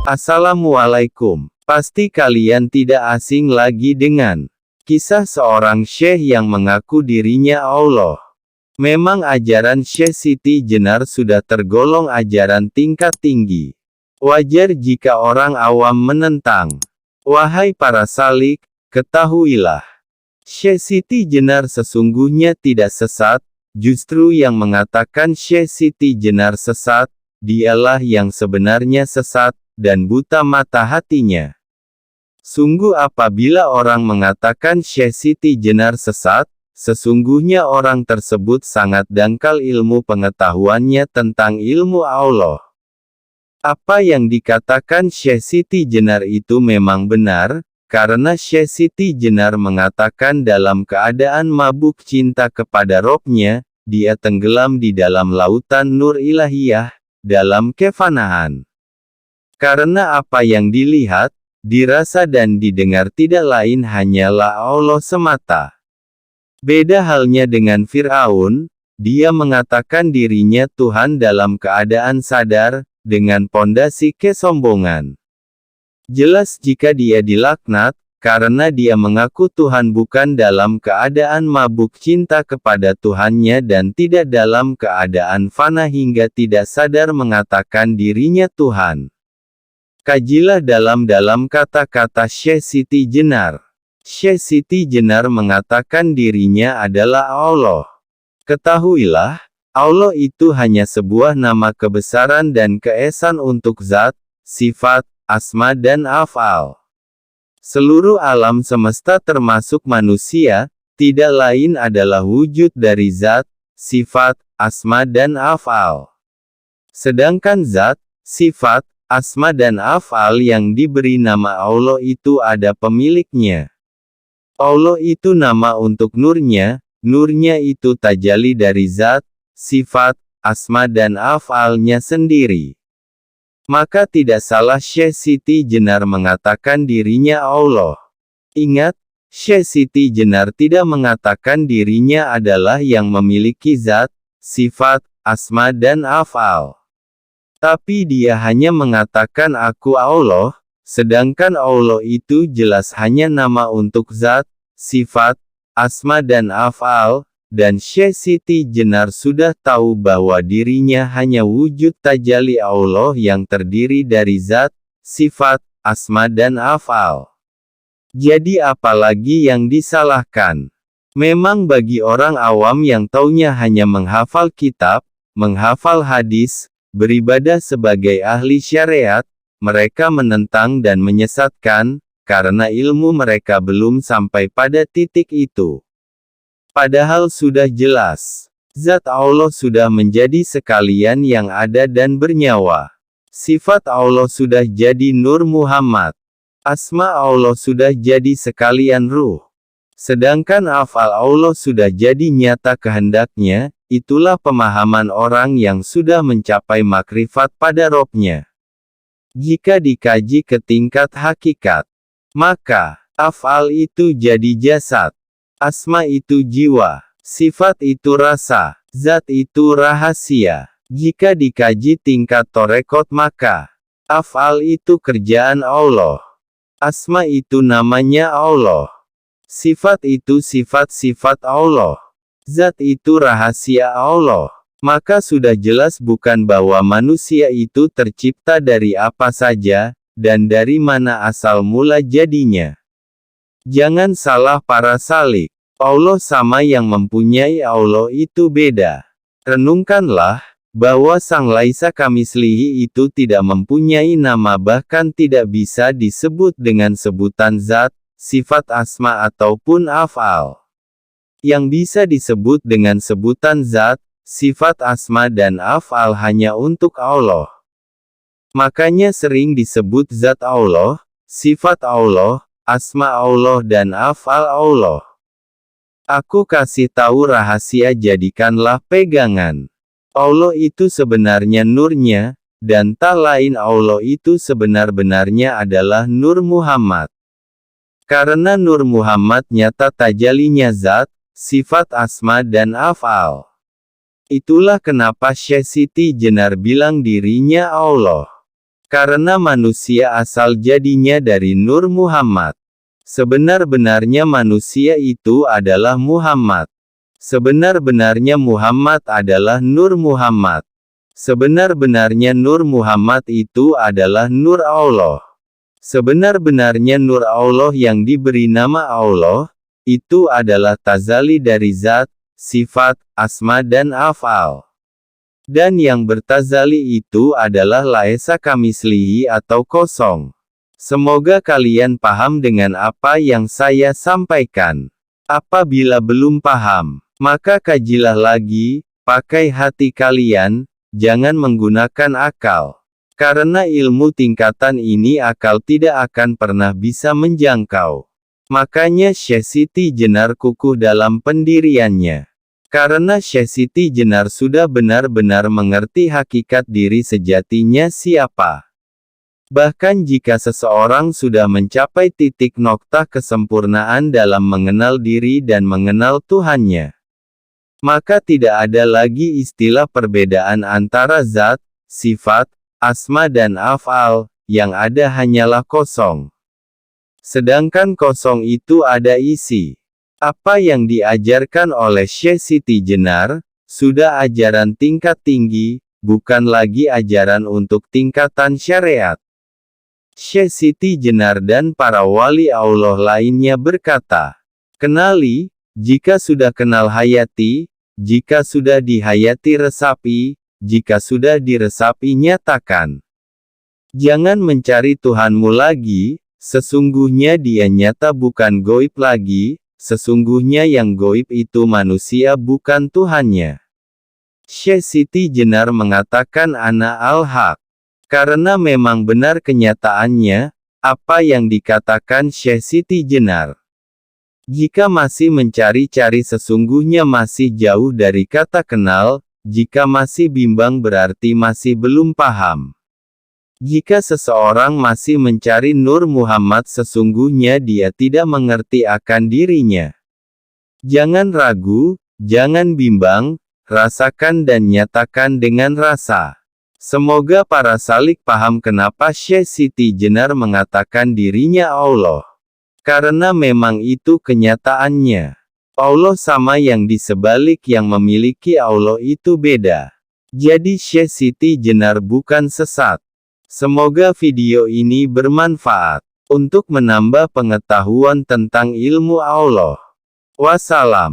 Assalamualaikum. Pasti kalian tidak asing lagi dengan kisah seorang syekh yang mengaku dirinya Allah. Memang ajaran Syekh Siti Jenar sudah tergolong ajaran tingkat tinggi. Wajar jika orang awam menentang. Wahai para salik, ketahuilah, Syekh Siti Jenar sesungguhnya tidak sesat. Justru yang mengatakan Syekh Siti Jenar sesat, dialah yang sebenarnya sesat, dan buta mata hatinya. Sungguh apabila orang mengatakan Syekh Siti Jenar sesat, sesungguhnya orang tersebut sangat dangkal ilmu pengetahuannya tentang ilmu Allah. Apa yang dikatakan Syekh Siti Jenar itu memang benar, karena Syekh Siti Jenar mengatakan dalam keadaan mabuk cinta kepada Robnya, dia tenggelam di dalam lautan nur ilahiyah, dalam kefanahan. Karena apa yang dilihat, dirasa dan didengar tidak lain hanyalah Allah semata. Beda halnya dengan Fir'aun, dia mengatakan dirinya Tuhan dalam keadaan sadar, dengan pondasi kesombongan. Jelas jika dia dilaknat, karena dia mengaku Tuhan bukan dalam keadaan mabuk cinta kepada Tuhannya dan tidak dalam keadaan fana hingga tidak sadar mengatakan dirinya Tuhan. Kajilah dalam kata-kata Syekh Siti Jenar. Syekh Siti Jenar mengatakan dirinya adalah Allah. Ketahuilah, Allah itu hanya sebuah nama kebesaran dan keesan untuk zat, sifat, asma dan af'al. Seluruh alam semesta termasuk manusia, tidak lain adalah wujud dari zat, sifat, asma dan af'al. Sedangkan zat, sifat, asma dan af'al yang diberi nama Allah itu ada pemiliknya. Allah itu nama untuk nurnya, nurnya itu tajalli dari zat, sifat, asma dan af'alnya sendiri. Maka tidak salah Syekh Siti Jenar mengatakan dirinya Allah. Ingat, Syekh Siti Jenar tidak mengatakan dirinya adalah yang memiliki zat, sifat, asma dan af'al. Tapi dia hanya mengatakan aku Allah, sedangkan Allah itu jelas hanya nama untuk zat, sifat, asma dan af'al. Dan Syekh Siti Jenar sudah tahu bahwa dirinya hanya wujud tajalli Allah yang terdiri dari zat, sifat, asma dan af'al. Jadi apalagi yang disalahkan? Memang bagi orang awam yang taunya hanya menghafal kitab, menghafal hadis, beribadah sebagai ahli syariat, mereka menentang dan menyesatkan, karena ilmu mereka belum sampai pada titik itu. Padahal sudah jelas, zat Allah sudah menjadi sekalian yang ada dan bernyawa. Sifat Allah sudah jadi Nur Muhammad. Asma Allah sudah jadi sekalian ruh. Sedangkan af'al Allah sudah jadi nyata kehendaknya, itulah pemahaman orang yang sudah mencapai makrifat pada Robnya. Jika dikaji ke tingkat hakikat, maka, af'al itu jadi jasad. Asma itu jiwa, sifat itu rasa, zat itu rahasia. Jika dikaji tingkat torekot maka, af'al itu kerjaan Allah. Asma itu namanya Allah. Sifat itu sifat-sifat Allah. Zat itu rahasia Allah. Maka sudah jelas bukan bahwa manusia itu tercipta dari apa saja, dan dari mana asal mula jadinya. Jangan salah para salik. Allah sama yang mempunyai Allah itu beda. Renungkanlah, bahwa Sang Laisa Kamislihi itu tidak mempunyai nama bahkan tidak bisa disebut dengan sebutan zat, sifat asma ataupun af'al. Yang bisa disebut dengan sebutan zat, sifat asma dan af'al hanya untuk Allah. Makanya sering disebut zat Allah, sifat Allah, asma Allah dan af'al Allah. Aku kasih tahu rahasia jadikanlah pegangan. Allah itu sebenarnya nurnya, dan tak lain Allah itu sebenar-benarnya adalah Nur Muhammad. Karena Nur Muhammad nyata tajalinya zat, sifat asma dan af'al. Itulah kenapa Syekh Siti Jenar bilang dirinya Allah. Karena manusia asal jadinya dari Nur Muhammad. Sebenar-benarnya manusia itu adalah Muhammad. Sebenar-benarnya Muhammad adalah Nur Muhammad. Sebenar-benarnya Nur Muhammad itu adalah Nur Allah. Sebenar-benarnya Nur Allah yang diberi nama Allah, itu adalah tazali dari zat, sifat, asma dan af'al. Dan yang bertazali itu adalah laisa kamislihi atau kosong. Semoga kalian paham dengan apa yang saya sampaikan. Apabila belum paham, maka kajilah lagi, pakai hati kalian, jangan menggunakan akal. Karena ilmu tingkatan ini akal tidak akan pernah bisa menjangkau. Makanya Syekh Siti Jenar kukuh dalam pendiriannya. Karena Syekh Siti Jenar sudah benar-benar mengerti hakikat diri sejatinya siapa. Bahkan jika seseorang sudah mencapai titik noktah kesempurnaan dalam mengenal diri dan mengenal Tuhannya, maka tidak ada lagi istilah perbedaan antara zat, sifat, asma dan af'al, yang ada hanyalah kosong. Sedangkan kosong itu ada isi. Apa yang diajarkan oleh Syekh Siti Jenar, sudah ajaran tingkat tinggi, bukan lagi ajaran untuk tingkatan syariat. Syekh Siti Jenar dan para wali Allah lainnya berkata, kenali, jika sudah kenal hayati, jika sudah dihayati resapi, jika sudah diresapi nyatakan. Jangan mencari Tuhanmu lagi, sesungguhnya dia nyata bukan goib lagi. Sesungguhnya yang goib itu manusia bukan Tuhannya. Syekh Siti Jenar mengatakan ana al-haq. Karena memang benar kenyataannya, apa yang dikatakan Syekh Siti Jenar. Jika masih mencari-cari sesungguhnya masih jauh dari kata kenal, jika masih bimbang berarti masih belum paham. Jika seseorang masih mencari Nur Muhammad sesungguhnya dia tidak mengerti akan dirinya. Jangan ragu, jangan bimbang, rasakan dan nyatakan dengan rasa. Semoga para salik paham kenapa Syekh Siti Jenar mengatakan dirinya Allah. Karena memang itu kenyataannya. Allah sama yang di sebalik yang memiliki Allah itu beda. Jadi Syekh Siti Jenar bukan sesat. Semoga video ini bermanfaat untuk menambah pengetahuan tentang ilmu Allah. Wassalam.